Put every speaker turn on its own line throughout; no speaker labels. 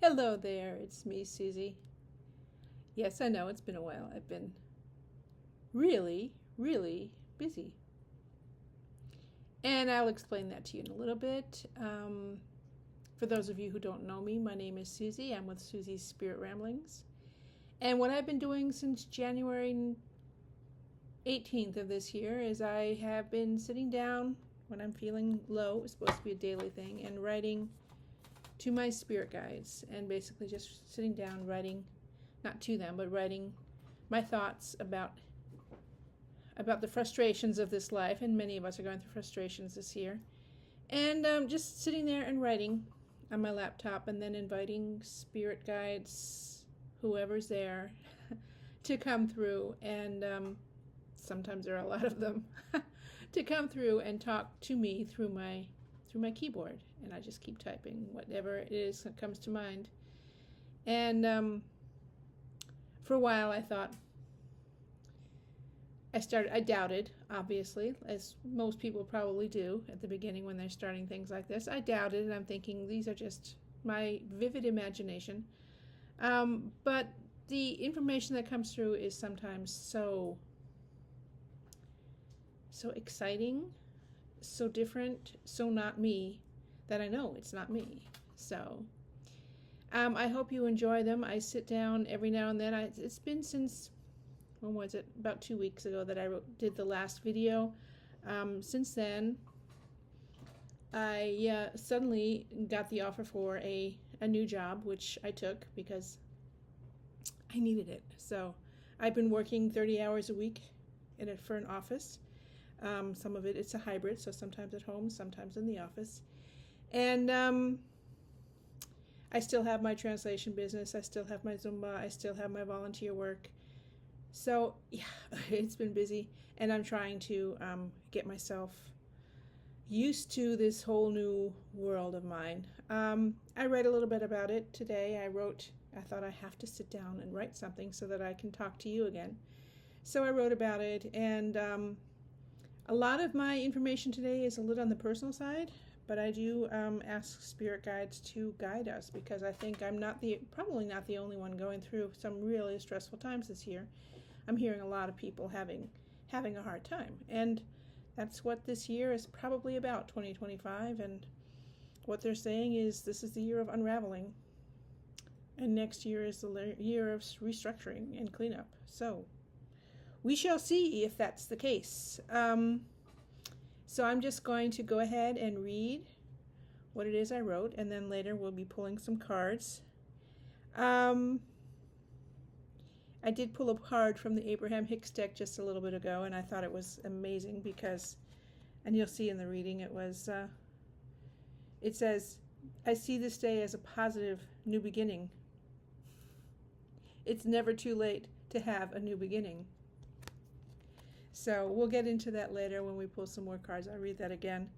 Hello there, it's me, Susie. Yes, I know it's been a while. I've been really, really busy. And I'll explain that to you in a little bit. For those of you who don't know me, my name is Susie. I'm with Susie's Spirit Ramblings. And what I've been doing since January 18th of this year is I have been sitting down when I'm feeling low. It's supposed to be a daily thing, and writing to my spirit guides, and basically just sitting down writing, not to them, but writing my thoughts about the frustrations of this life, and many of us are going through frustrations this year, and just sitting there and writing on my laptop, and then inviting spirit guides, whoever's there, to come through, and sometimes there are a lot of them, to come through and talk to me through my keyboard, and I just keep typing whatever it is that comes to mind. And for a while I thought, I doubted, obviously, as most people probably do at the beginning when they're starting things like this. I doubted, and I'm thinking these are just my vivid imagination. But the information that comes through is sometimes so exciting, so different, so not me, that I know it's not me. So I hope you enjoy them. I sit down every now and then. It's been since, when was it? About 2 weeks ago that I did the last video. Since then, I suddenly got the offer for a new job, which I took because I needed it. So I've been working 30 hours a week for an office. Some of it's a hybrid, so sometimes at home, sometimes in the office. And I still have my translation business. I still have my Zumba. I still have my volunteer work. So yeah, it's been busy, and I'm trying to get myself used to this whole new world of mine. I read a little bit about it today. I thought I have to sit down and write something so that I can talk to you again. So I wrote about it, and a lot of my information today is a little on the personal side, but I do ask spirit guides to guide us, because I think I'm probably not the only one going through some really stressful times this year. I'm hearing a lot of people having a hard time, and that's what this year is probably about, 2025, and what they're saying is this is the year of unraveling, and next year is the year of restructuring and cleanup. So we shall see if that's the case. So I'm just going to go ahead and read what it is I wrote, and then later we'll be pulling some cards. I did pull a card from the Abraham Hicks deck just a little bit ago, and I thought it was amazing because, and you'll see in the reading, it says, I see this day as a positive new beginning. It's never too late to have a new beginning. So we'll get into that later when we pull some more cards. I'll read that again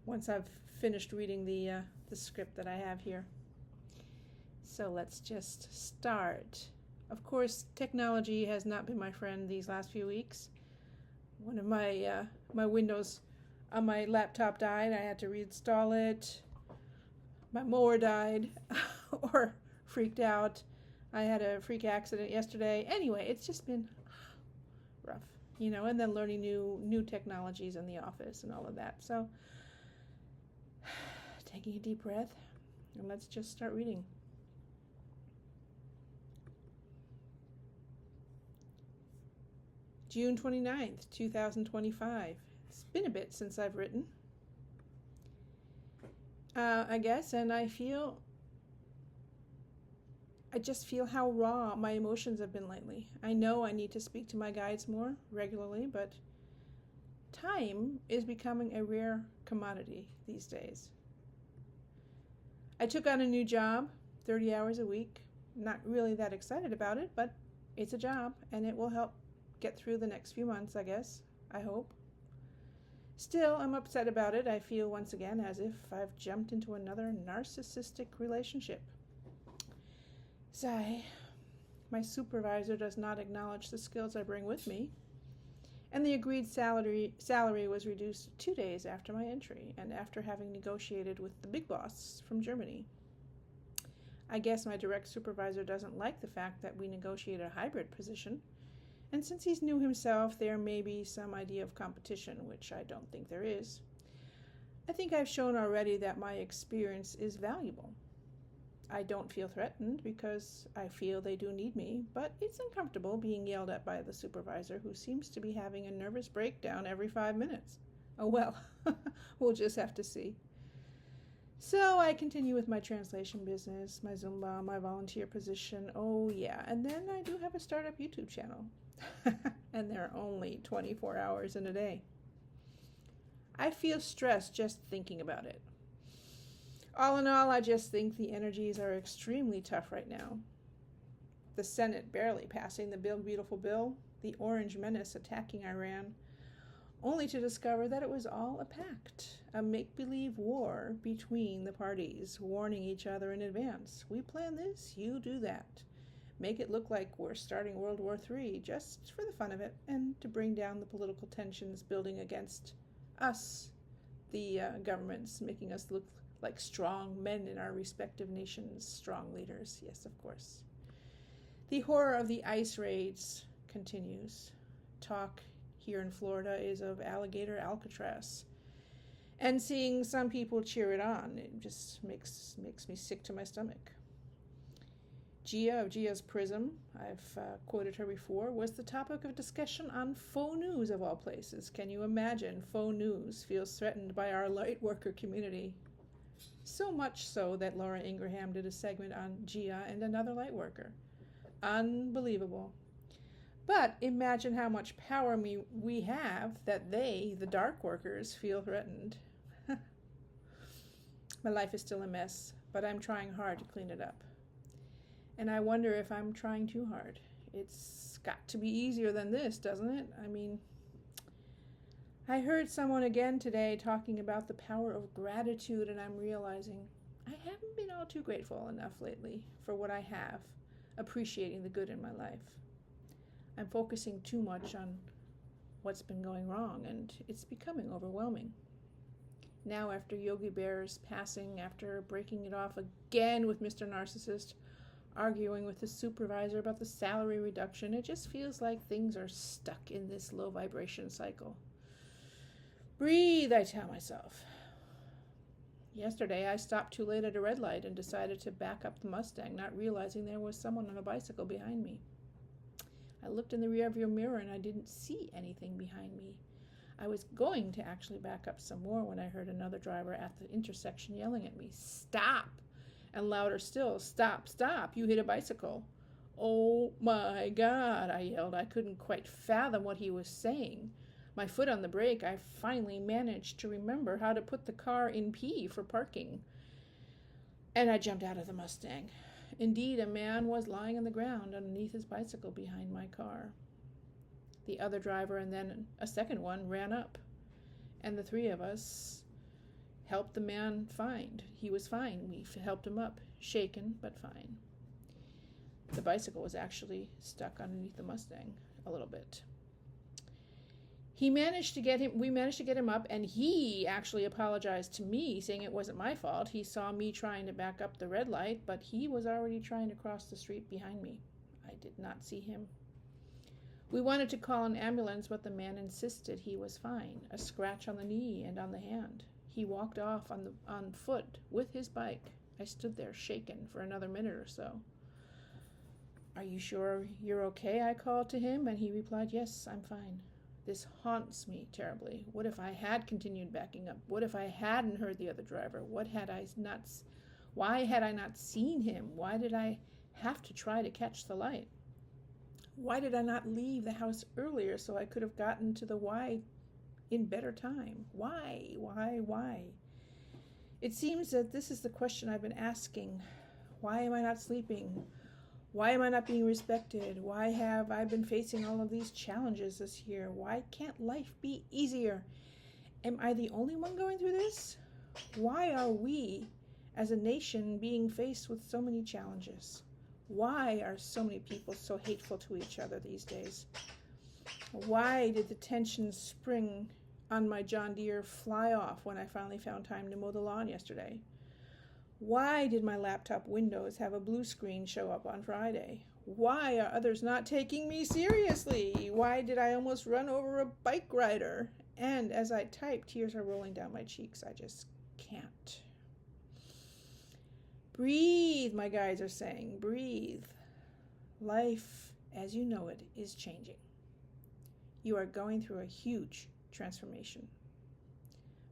once I've finished reading the script that I have here. So let's just start. Of course, technology has not been my friend these last few weeks. One of my Windows on my laptop died. I had to reinstall it. My mower died or freaked out. I had a freak accident yesterday. Anyway, it's just been rough, and then learning new technologies in the office and all of that. So taking a deep breath, and let's just start reading. June 29th, 2025. It's been a bit since I've written, I guess, and I just feel how raw my emotions have been lately. I know I need to speak to my guides more regularly, but time is becoming a rare commodity these days. I took on a new job, 30 hours a week. Not really that excited about it, but it's a job, and it will help get through the next few months, I guess. I hope. Still, I'm upset about it. I feel once again as if I've jumped into another narcissistic relationship. Sigh. My supervisor does not acknowledge the skills I bring with me, and the agreed salary was reduced 2 days after my entry, and after having negotiated with the big boss from Germany. I guess my direct supervisor doesn't like the fact that we negotiated a hybrid position. And since he's new himself, there may be some idea of competition, which I don't think there is. I think I've shown already that my experience is valuable. I don't feel threatened because I feel they do need me, but it's uncomfortable being yelled at by the supervisor who seems to be having a nervous breakdown every 5 minutes. Oh well, we'll just have to see. So I continue with my translation business, my Zumba, my volunteer position. Oh yeah, and then I do have a startup YouTube channel. And there are only 24 hours in a day. I feel stressed just thinking about it. All in all, I just think the energies are extremely tough right now. The Senate barely passing the Build Beautiful bill, the Orange Menace attacking Iran, only to discover that it was all a pact, a make-believe war between the parties, warning each other in advance. We plan this, you do that. Make it look like we're starting World War III just for the fun of it, and to bring down the political tensions building against us, the governments, making us look like strong men in our respective nations, strong leaders, yes, of course. The horror of the ice raids continues. Talk here in Florida is of alligator Alcatraz. And seeing some people cheer it on, it just makes me sick to my stomach. Gia of Gia's Prism, I've quoted her before, was the topic of discussion on faux news of all places. Can you imagine faux news feels threatened by our light worker community? So much so that Laura Ingraham did a segment on Gia and another light worker. Unbelievable. But imagine how much power we have that they, the dark workers, feel threatened. My life is still a mess, but I'm trying hard to clean it up. And I wonder if I'm trying too hard. It's got to be easier than this, doesn't it? I mean, I heard someone again today talking about the power of gratitude, and I'm realizing I haven't been all too grateful enough lately for what I have, appreciating the good in my life. I'm focusing too much on what's been going wrong, and it's becoming overwhelming. Now, after Yogi Bear's passing, after breaking it off again with Mr. Narcissist, arguing with the supervisor about the salary reduction, it just feels like things are stuck in this low vibration cycle. Breathe, I tell myself. Yesterday, I stopped too late at a red light and decided to back up the Mustang, not realizing there was someone on a bicycle behind me. I looked in the rearview mirror and I didn't see anything behind me. I was going to actually back up some more when I heard another driver at the intersection yelling at me, "Stop!" And louder still, "Stop, stop, you hit a bicycle." "Oh my God," I yelled. I couldn't quite fathom what he was saying. My foot on the brake, I finally managed to remember how to put the car in P for parking. And I jumped out of the Mustang. Indeed, a man was lying on the ground underneath his bicycle behind my car. The other driver and then a second one ran up, and the three of us helped the man find. He was fine. We helped him up, shaken but fine. The bicycle was actually stuck underneath the Mustang a little bit. We managed to get him up, and he actually apologized to me, saying it wasn't my fault. He saw me trying to back up the red light, but he was already trying to cross the street behind me. I did not see him. We wanted to call an ambulance, but the man insisted he was fine, a scratch on the knee and on the hand. He walked off on foot with his bike. I stood there shaken for another minute or so. "Are you sure you're okay?" I called to him, and he replied, "Yes, I'm fine." This haunts me terribly. What if I had continued backing up? What if I hadn't heard the other driver? Why had I not seen him? Why did I have to try to catch the light? Why did I not leave the house earlier so I could have gotten to the Y in better time? Why? It seems that this is the question I've been asking. Why am I not sleeping? Why am I not being respected? Why have I been facing all of these challenges this year? Why can't life be easier? Am I the only one going through this? Why are we, as a nation, being faced with so many challenges? Why are so many people so hateful to each other these days? Why did the tension spring on my John Deere fly off when I finally found time to mow the lawn yesterday? Why did my laptop Windows have a blue screen show up on Friday? Why are others not taking me seriously? Why did I almost run over a bike rider? And as I type, tears are rolling down my cheeks. I just can't. Breathe, my guides are saying. Breathe. Life, as you know it, is changing. You are going through a huge transformation.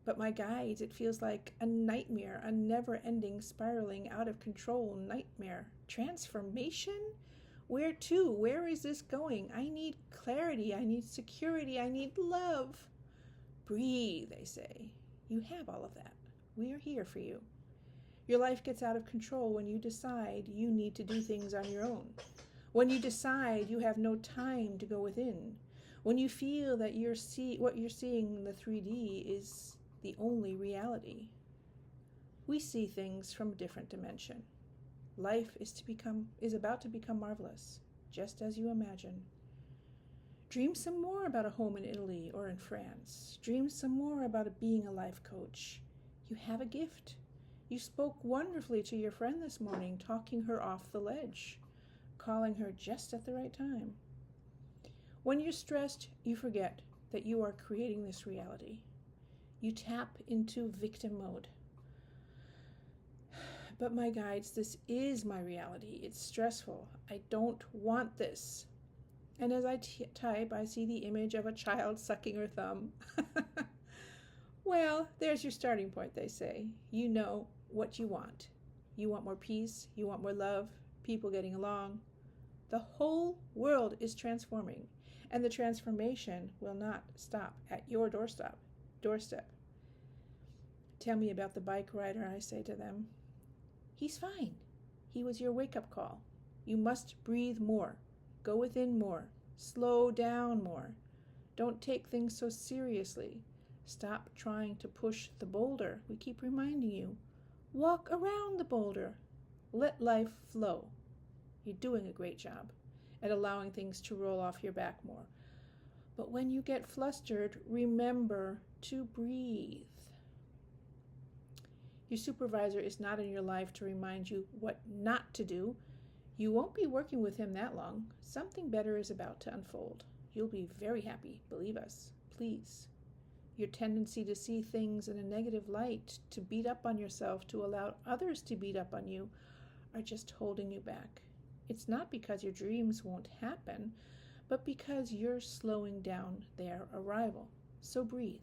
But my guides, it feels like a nightmare, a never-ending, spiraling, out-of-control nightmare. Transformation? Where to? Where is this going? I need clarity. I need security. I need love. Breathe, they say. You have all of that. We are here for you. Your life gets out of control when you decide you need to do things on your own. When you decide you have no time to go within. When you feel that what you're seeing in the 3D is the only reality. We see things from a different dimension. Life is about to become marvelous, just as you imagine. Dream some more about a home in Italy or in France. Dream some more about being a life coach. You have a gift. You spoke wonderfully to your friend this morning, talking her off the ledge, calling her just at the right time. When you're stressed, you forget that you are creating this reality. You tap into victim mode. But my guides, this is my reality. It's stressful. I don't want this. And as I type, I see the image of a child sucking her thumb. Well, there's your starting point, they say. You know what you want. You want more peace. You want more love. People getting along. The whole world is transforming. And the transformation will not stop at your doorstep. Tell me about the bike rider, I say to them. He's fine. He was your wake-up call. You must breathe more. Go within more. Slow down more. Don't take things so seriously. Stop trying to push the boulder. We keep reminding you. Walk around the boulder. Let life flow. You're doing a great job at allowing things to roll off your back more. But when you get flustered, remember to breathe. Your supervisor is not in your life to remind you what not to do. You won't be working with him that long. Something better is about to unfold. You'll be very happy, believe us, please. Your tendency to see things in a negative light, to beat up on yourself, to allow others to beat up on you, are just holding you back. It's not because your dreams won't happen, but because you're slowing down their arrival. So breathe.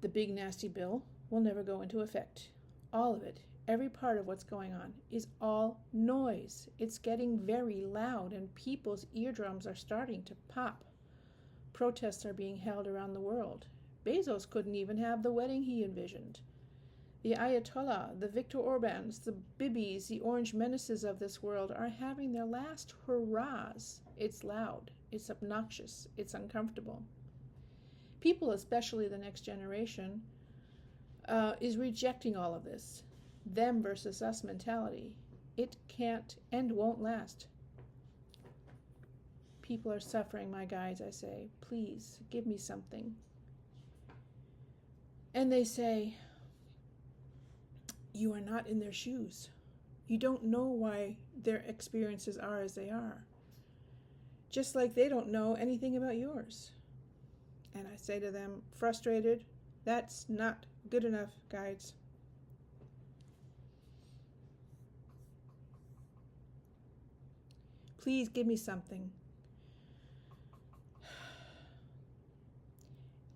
The big nasty bill will never go into effect. All of it, every part of what's going on, is all noise. It's getting very loud and people's eardrums are starting to pop. Protests are being held around the world. Bezos couldn't even have the wedding he envisioned. The Ayatollah, the Viktor Orbans, the Bibis, the orange menaces of this world are having their last hurrahs. It's loud, it's obnoxious, it's uncomfortable. People, especially the next generation, is rejecting all of this. Them versus us mentality. It can't and won't last. People are suffering, my guides, I say. Please, give me something. And they say, you are not in their shoes. You don't know why their experiences are as they are. Just like they don't know anything about yours. And I say to them, frustrated, that's not good enough, guides. Please give me something.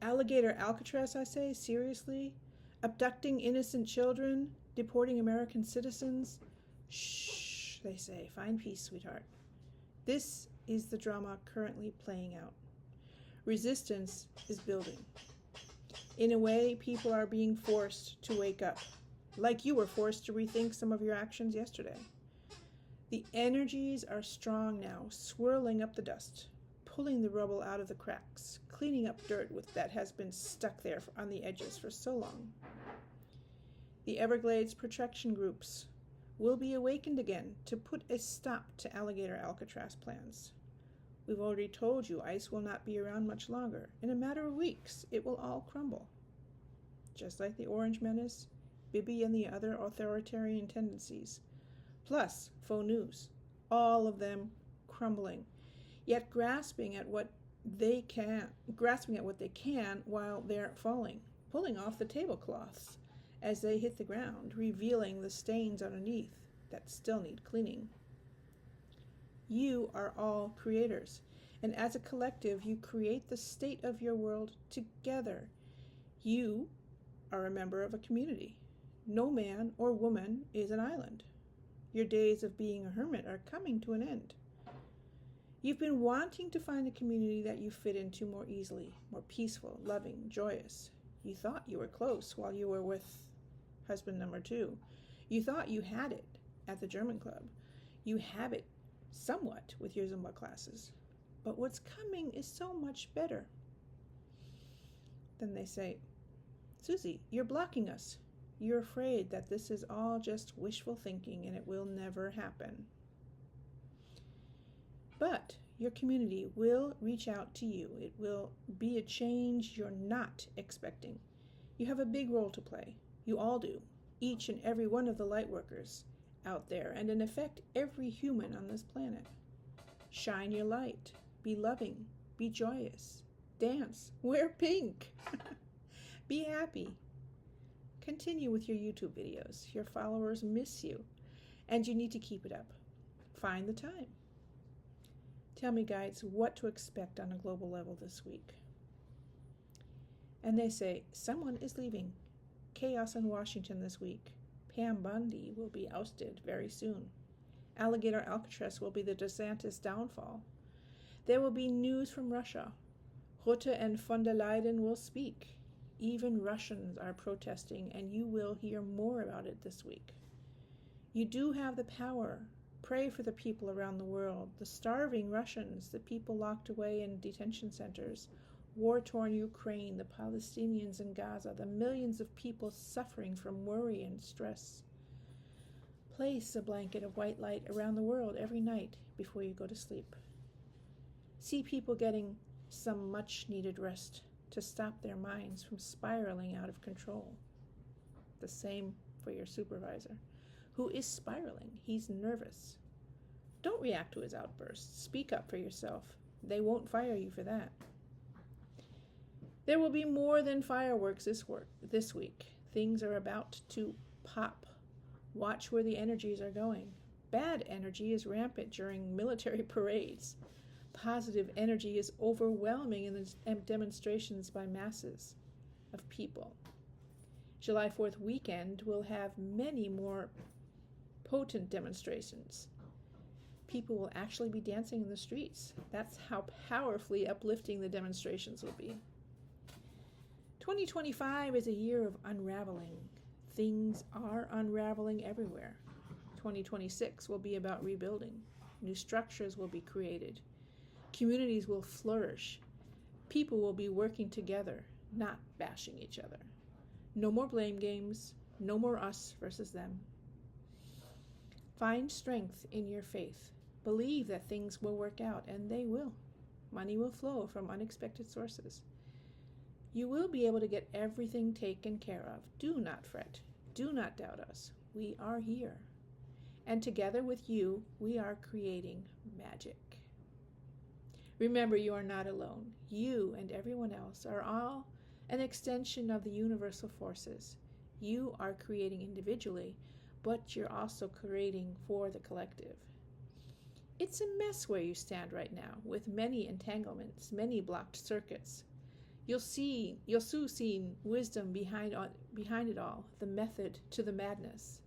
Alligator Alcatraz, I say, seriously? Abducting innocent children? Deporting American citizens? Shh, they say, find peace, sweetheart. This is the drama currently playing out. Resistance is building. In a way, people are being forced to wake up, like you were forced to rethink some of your actions yesterday. The energies are strong now, swirling up the dust, pulling the rubble out of the cracks, cleaning up dirt that has been stuck there on the edges for so long. The Everglades protection groups will be awakened again to put a stop to alligator Alcatraz plans. We've already told you ice will not be around much longer. In a matter of weeks, it will all crumble. just like the Orange Menace, Bibi and the other authoritarian tendencies, plus faux news, all of them crumbling, yet grasping at what they can while they're falling, pulling off the tablecloths as they hit the ground, revealing the stains underneath that still need cleaning. You are all creators, and as a collective, you create the state of your world together. You are a member of a community. No man or woman is an island. Your days of being a hermit are coming to an end. You've been wanting to find a community that you fit into more easily, more peaceful, loving, joyous. You thought you were close while you were with husband number 2. You thought you had it at the German club. You have it somewhat with your Zumba classes. But what's coming is so much better. Then they say, Susie, you're blocking us. You're afraid that this is all just wishful thinking and it will never happen. But your community will reach out to you. It will be a change you're not expecting. You have a big role to play. You all do. Each and every one of the light workers out there, and in effect, every human on this planet. Shine your light. Be loving. Be joyous. Dance. Wear pink. Be happy. Continue with your YouTube videos. Your followers miss you, and you need to keep it up. Find the time. Tell me, guides, what to expect on a global level this week. And they say, someone is leaving. Chaos in Washington this week. Pam Bondi will be ousted very soon. Alligator Alcatraz will be the DeSantis downfall. There will be news from Russia. Rutte and von der Leyen will speak. Even Russians are protesting, and you will hear more about it this week. You do have the power. Pray for the people around the world, the starving Russians, the people locked away in detention centers, war-torn Ukraine, the Palestinians in Gaza, the millions of people suffering from worry and stress. Place a blanket of white light around the world every night before you go to sleep. See people getting some much-needed rest to stop their minds from spiraling out of control. The same for your supervisor, who is spiraling. He's nervous. Don't react to his outbursts. Speak up for yourself. They won't fire you for that. There will be more than fireworks this week. Things are about to pop. Watch where the energies are going. Bad energy is rampant during military parades. Positive energy is overwhelming in the demonstrations by masses of people. July 4th weekend will have many more potent demonstrations. People will actually be dancing in the streets. That's how powerfully uplifting the demonstrations will be. 2025 is a year of unraveling. Things are unraveling everywhere. 2026 will be about rebuilding. New structures will be created. Communities will flourish. People will be working together, not bashing each other. No more blame games. No more us versus them. Find strength in your faith. Believe that things will work out, and they will. Money will flow from unexpected sources. You will be able to get everything taken care of. Do not fret. Do not doubt us. We are here. And together with you, we are creating magic. Remember, you are not alone. You and everyone else are all an extension of the universal forces. You are creating individually, but you're also creating for the collective. It's a mess where you stand right now, with many entanglements, many blocked circuits. You'll soon see wisdom behind it all, the method to the madness.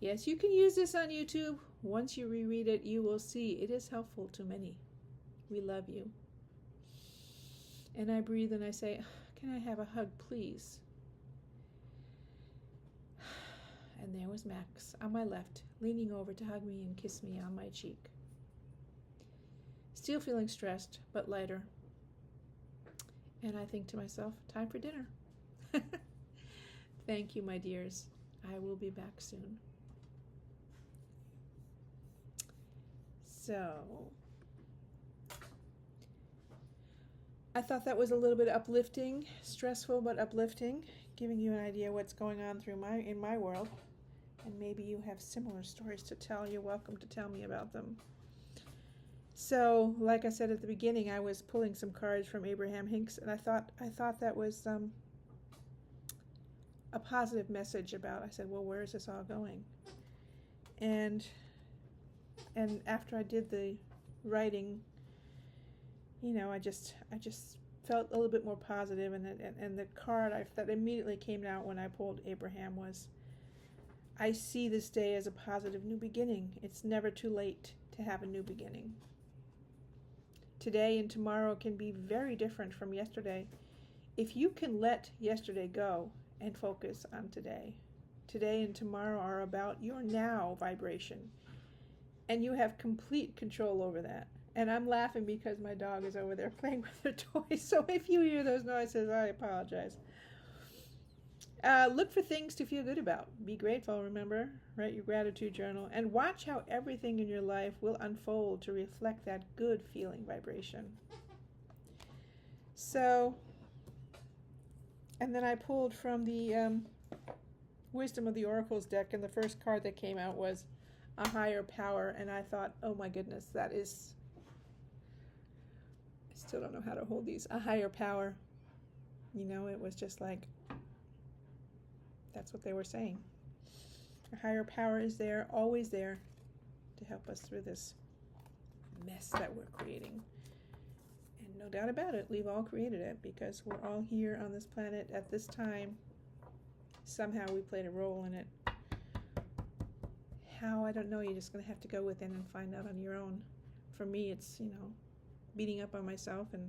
Yes, you can use this on YouTube. Once you reread it, you will see it is helpful to many. We love you. And I breathe and I say, can I have a hug, please? And there was Max on my left, leaning over to hug me and kiss me on my cheek. Still feeling stressed, but lighter. And I think to myself, time for dinner. Thank you, my dears. I will be back soon. So, I thought that was a little bit uplifting, stressful but uplifting, giving you an idea what's going on in my world. And maybe you have similar stories to tell. You're welcome to tell me about them. So, like I said at the beginning, I was pulling some cards from Abraham Hicks, and I thought that was a positive message about. I said, well, where is this all going? And after I did the writing, I just felt a little bit more positive, and the card that immediately came out when I pulled Abraham was, I see this day as a positive new beginning. It's never too late to have a new beginning. Today and tomorrow can be very different from yesterday if you can let yesterday go and focus on today. Today and tomorrow are about your now vibration, and you have complete control over that. And I'm laughing because my dog is over there playing with her toys, so if you hear those noises, I apologize. Look for things to feel good about. Be grateful, remember. Write your gratitude journal. And watch how everything in your life will unfold to reflect that good feeling vibration. So, and then I pulled from the Wisdom of the Oracles deck, and the first card that came out was a higher power. And I thought, oh my goodness, that is... I still don't know how to hold these. A higher power. It was just like... That's what they were saying. A higher power is there, always there, to help us through this mess that we're creating. And no doubt about it, we've all created it because we're all here on this planet at this time. Somehow we played a role in it. How, I don't know. You're just going to have to go within and find out on your own. For me, it's, beating up on myself and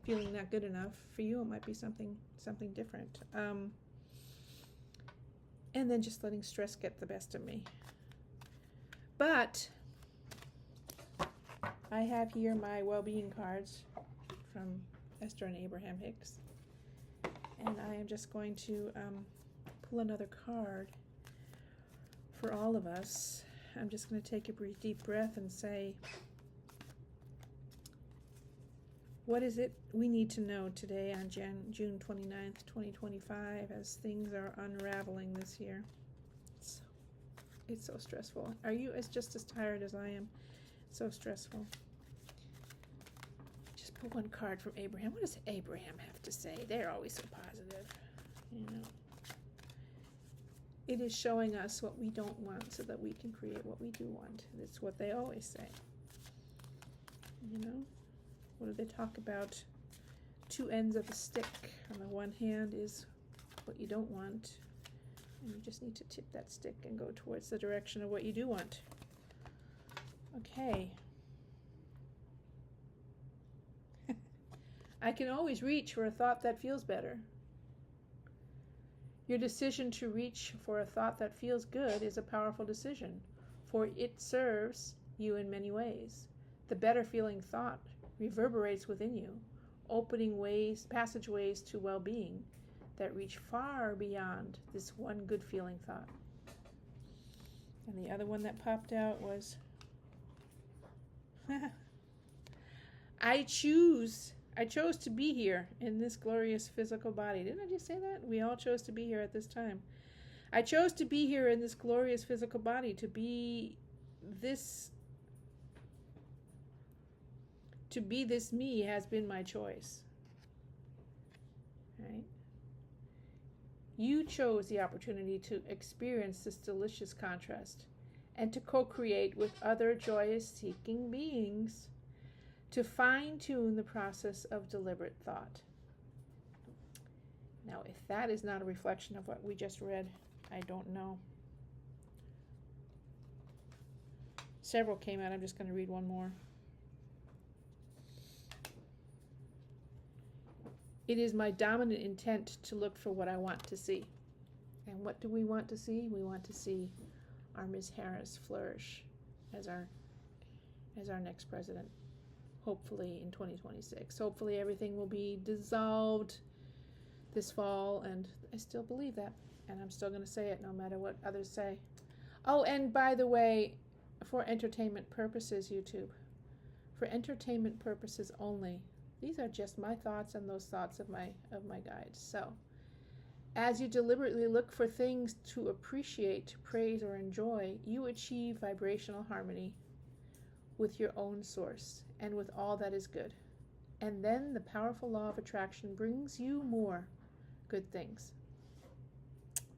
feeling not good enough. For you, it might be something different. And then just letting stress get the best of me. But I have here my well-being cards from Esther and Abraham Hicks. And I am just going to pull another card for all of us. I'm just going to take a deep breath and say, what is it we need to know today on June 29th, 2025, as things are unraveling this year? It's so stressful. Are you just as tired as I am? So stressful. Just pull one card from Abraham. What does Abraham have to say? They're always so positive. It is showing us what we don't want so that we can create what we do want. It's what they always say. What do they talk about? Two ends of a stick. On the one hand is what you don't want, and you just need to tip that stick and go towards the direction of what you do want. Okay. I can always reach for a thought that feels better. Your decision to reach for a thought that feels good is a powerful decision, for it serves you in many ways. The better feeling thought reverberates within you, opening passageways to well-being that reach far beyond this one good feeling thought. And the other one that popped out was, I chose to be here in this glorious physical body. Didn't I just say that? We all chose to be here at this time. I chose to be here in this glorious physical body, to be this me has been my choice. Right? You chose the opportunity to experience this delicious contrast and to co-create with other joyous-seeking beings, to fine-tune the process of deliberate thought. Now, if that is not a reflection of what we just read, I don't know. Several came out. I'm just going to read one more. It is my dominant intent to look for what I want to see. And what do we want to see? We want to see our Ms. Harris flourish as our next president, hopefully in 2026. Hopefully everything will be dissolved this fall, and I still believe that, and I'm still going to say it no matter what others say. Oh, and by the way, for entertainment purposes, YouTube, for entertainment purposes only, These are just my thoughts and those thoughts of my guides. So, as you deliberately look for things to appreciate, praise, or enjoy, you achieve vibrational harmony with your own source and with all that is good. And then the powerful law of attraction brings you more good things.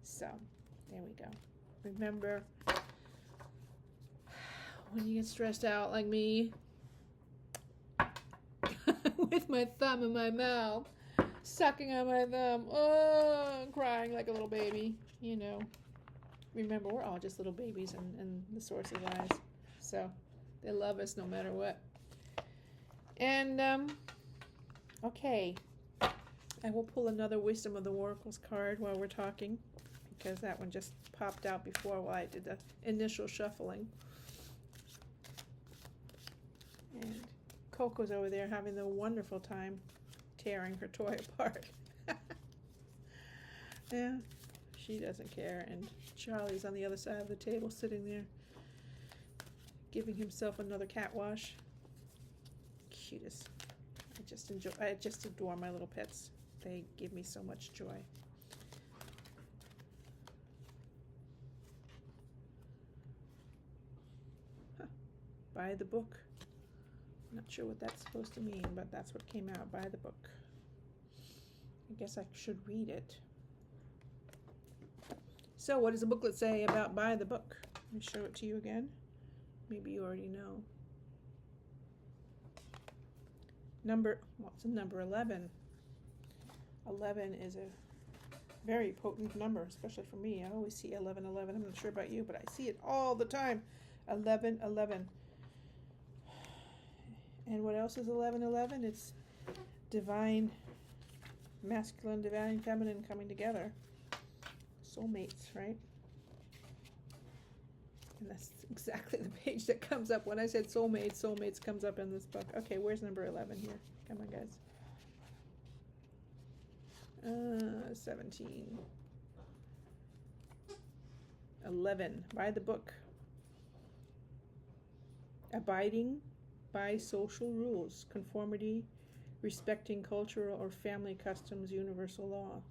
So, there we go. Remember, when you get stressed out like me, with my thumb in my mouth, sucking on my thumb, oh, crying like a little baby, you know. Remember, we're all just little babies in the source's eyes. So, they love us no matter what. And, okay. I will pull another Wisdom of the Oracles card while we're talking, because that one just popped out before while I did the initial shuffling. And Coco's over there having the wonderful time tearing her toy apart. Yeah, she doesn't care. And Charlie's on the other side of the table sitting there giving himself another cat wash. Cutest. I just adore my little pets. They give me so much joy. Huh. Buy the book. Not sure what that's supposed to mean, but that's what came out. Buy the book. I guess I should read it. So what does the booklet say about buy the book? Let me show it to you again. Maybe you already know. It's a number 11. 11 is a very potent number, especially for me. I always see 1111. I'm not sure about you, but I see it all the time. 1111. And what else is 1111? It's divine masculine, divine feminine coming together. Soulmates, right? And that's exactly the page that comes up when I said soulmates. Soulmates comes up in this book. Okay, where's number 11 here? Come on, guys. 17. 11. Buy the book. Abiding by social rules, conformity, respecting cultural or family customs, universal law.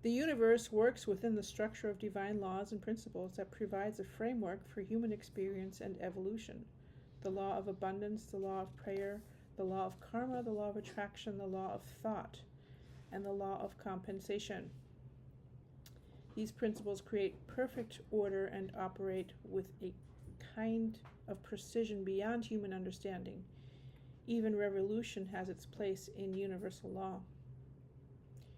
The universe works within the structure of divine laws and principles that provides a framework for human experience and evolution. The law of abundance, the law of prayer, the law of karma, the law of attraction, the law of thought, and the law of compensation. These principles create perfect order and operate with a kind of precision beyond human understanding. Even revolution has its place in universal law.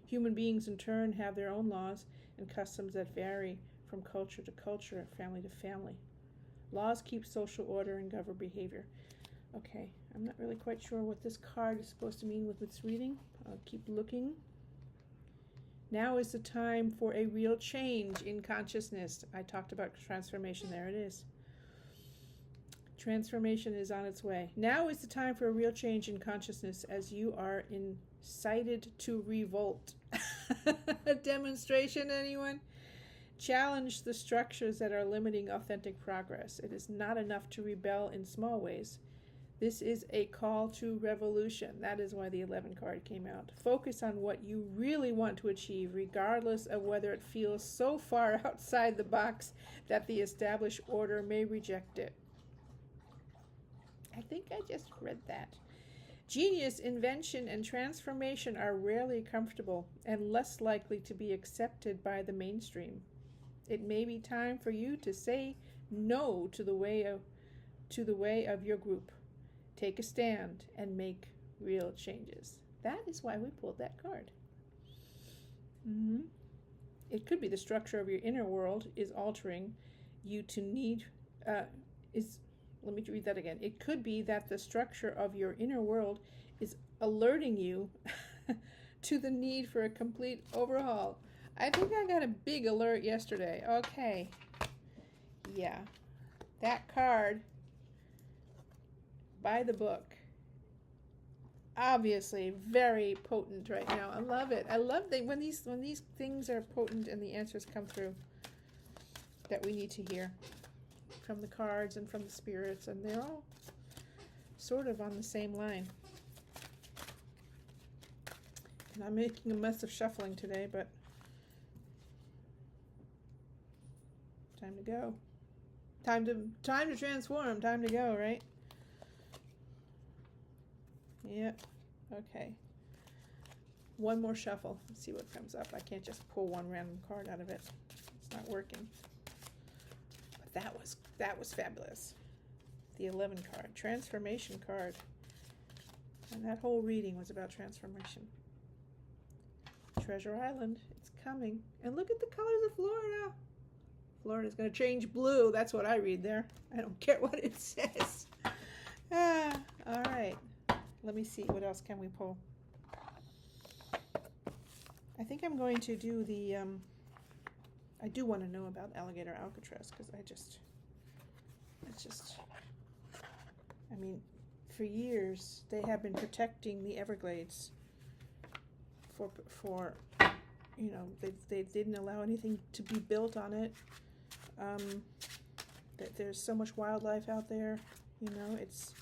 Human beings, in turn, have their own laws and customs that vary from culture to culture, family to family. Laws keep social order and govern behavior. Okay, I'm not really quite sure what this card is supposed to mean with its reading. I'll keep looking. Now is the time for a real change in consciousness. I talked about transformation. There it is. Transformation is on its way. Now is the time for a real change in consciousness as you are incited to revolt. A demonstration, anyone? Challenge the structures that are limiting authentic progress. It is not enough to rebel in small ways. This is a call to revolution. That is why the 11 card came out. Focus on what you really want to achieve, regardless of whether it feels so far outside the box that the established order may reject it. I think I just read that. Genius, invention, and transformation are rarely comfortable and less likely to be accepted by the mainstream. It may be time for you to say no to the way of your group. Take a stand and make real changes. That is why we pulled that card. It could be the structure of your inner world is altering you to need let me read that again. It could be that the structure of your inner world is alerting you to the need for a complete overhaul. I think I got a big alert yesterday. Okay. Yeah. That card, buy the book. Obviously very potent right now. I love it. I love that when these things are potent and the answers come through that we need to hear from the cards and from the spirits, and they're all sort of on the same line. And I'm making a mess of shuffling today, but time to go. Time to transform. Time to go, right? Yep. Okay. One more shuffle. Let's see what comes up. I can't just pull one random card out of it. It's not working. But that was fabulous. The 11 card, transformation card. And that whole reading was about transformation. Treasure Island, it's coming. And look at the colors of Florida. Florida's going to change blue. That's what I read there. I don't care what it says. All right. Let me see. What else can we pull? I think I'm going to do the, I do want to know about alligator Alcatraz because I mean, for years they have been protecting the Everglades for you know, they didn't allow anything to be built on it. There's so much wildlife out there, you know, it's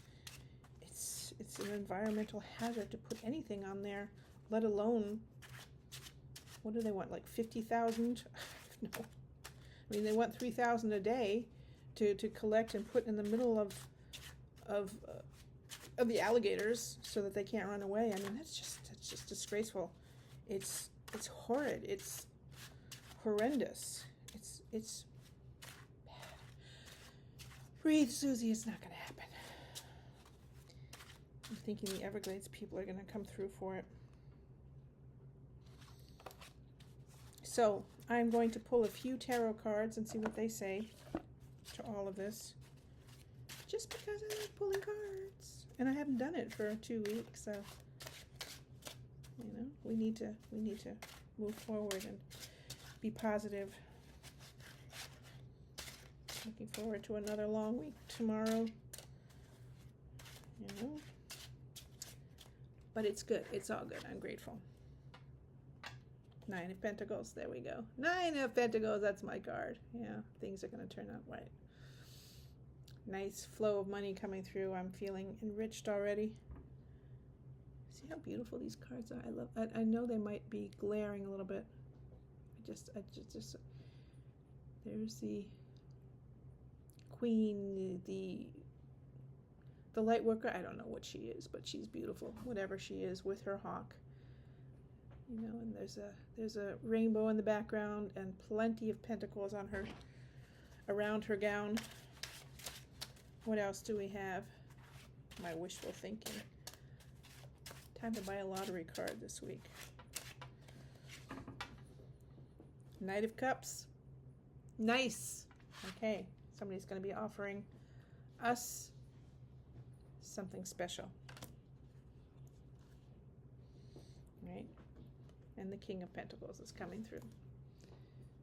an environmental hazard to put anything on there, let alone, what do they want, like 50,000? No. I mean, they want 3,000 a day to collect and put in the middle of the alligators so that they can't run away. I mean, that's just disgraceful. It's horrid. It's horrendous. It's bad. Breathe, Susie. It's not going to happen. I'm thinking the Everglades people are going to come through for it. So I'm going to pull a few tarot cards and see what they say to all of this. Just because I like pulling cards. And I haven't done it for 2 weeks, so you know, we need to move forward and be positive. Looking forward to another long week tomorrow. You know. But it's good. It's all good. I'm grateful. 9 of Pentacles. There we go. 9 of Pentacles. That's my card. Yeah, things are going to turn out right. Nice flow of money coming through. I'm feeling enriched already. See how beautiful these cards are. I love. I know they might be glaring a little bit. I just. There's the Queen, the light worker. I don't know what she is, but she's beautiful. Whatever she is, with her hawk. You know, and there's a rainbow in the background and plenty of pentacles on her, around her gown. What else do we have? My wishful thinking. Time to buy a lottery card this week. Knight of Cups. Nice. Okay, somebody's going to be offering us something special. Right? And the King of Pentacles is coming through.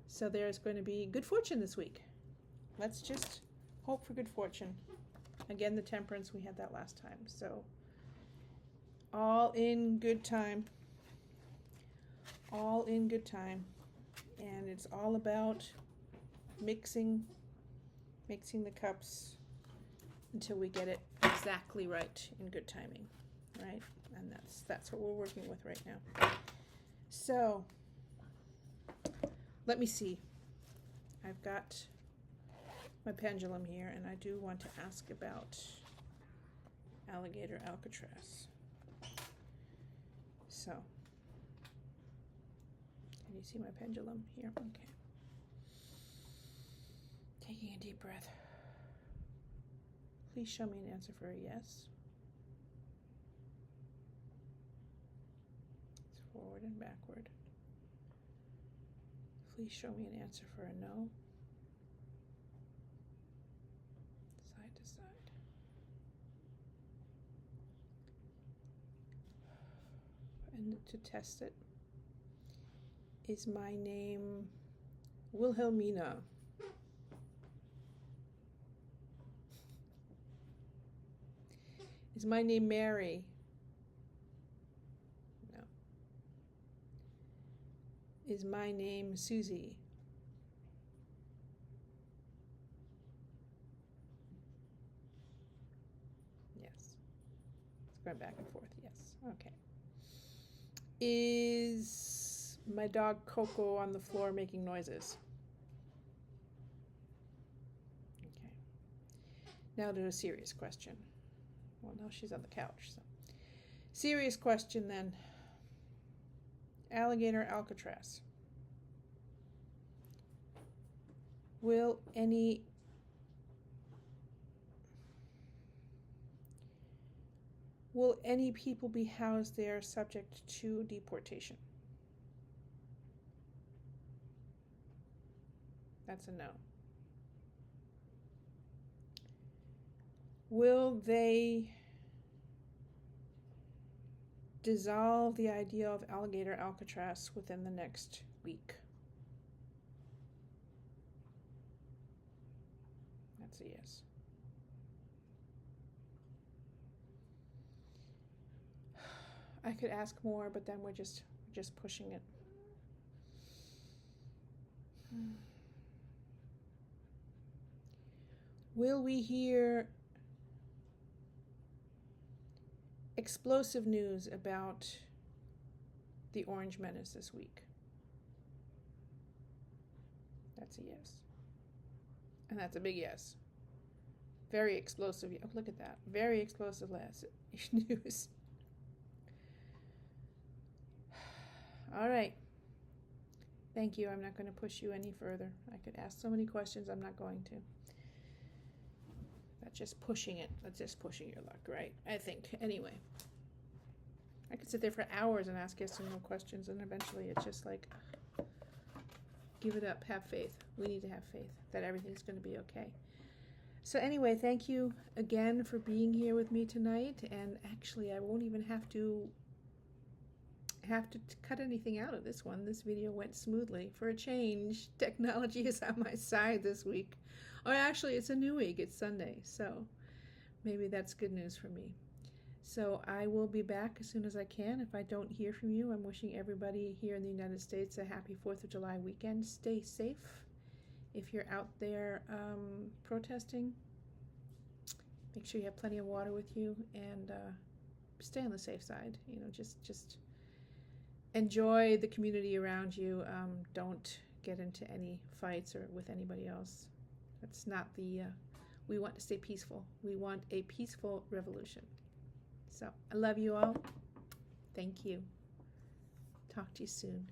So there's going to be good fortune this week. Let's just hope for good fortune. Again, the Temperance, we had that last time. So all in good time. All in good time. And it's all about mixing the cups until we get it exactly right in good timing. Right? And that's what we're working with right now. So let me see. I've got my pendulum here, and I do want to ask about alligator Alcatraz. So, can you see my pendulum here? Okay. Taking a deep breath. Please show me an answer for a yes. It's forward and backward. Please show me an answer for a no. Side to side. And to test it, is my name Wilhelmina? Is my name Mary? No. Is my name Susie? Yes. It's going back and forth. Yes. Okay. Is my dog Coco on the floor making noises? Okay. Now to a serious question. Well, now she's on the couch. So, serious question then. Alligator Alcatraz. Will any people be housed there subject to deportation? That's a no. Will they dissolve the idea of alligator Alcatraz within the next week? That's a yes. I could ask more, but then we're just pushing it. Will we hear explosive news about the Orange Menace this week? That's a yes. And that's a big yes. Very explosive. Oh, look at that. Very explosive last news. All right. Thank you. I'm not going to push you any further. I could ask so many questions. I'm not going to. That's just pushing it. That's just pushing your luck, right? I think. Anyway. I could sit there for hours and ask yes and no questions, and eventually it's just like, give it up. Have faith. We need to have faith that everything's going to be okay. So anyway, thank you again for being here with me tonight. And actually, I won't even have to cut anything out of this one. This video went smoothly. For a change, technology is on my side this week. Or actually, it's a new week. It's Sunday. So maybe that's good news for me. So I will be back as soon as I can. If I don't hear from you, I'm wishing everybody here in the United States a happy 4th of July weekend. Stay safe. If you're out there protesting, make sure you have plenty of water with you, and stay on the safe side. You know, just enjoy the community around you. Don't get into any fights or with anybody else. That's not the, we want to stay peaceful. We want a peaceful revolution. So I love you all. Thank you. Talk to you soon.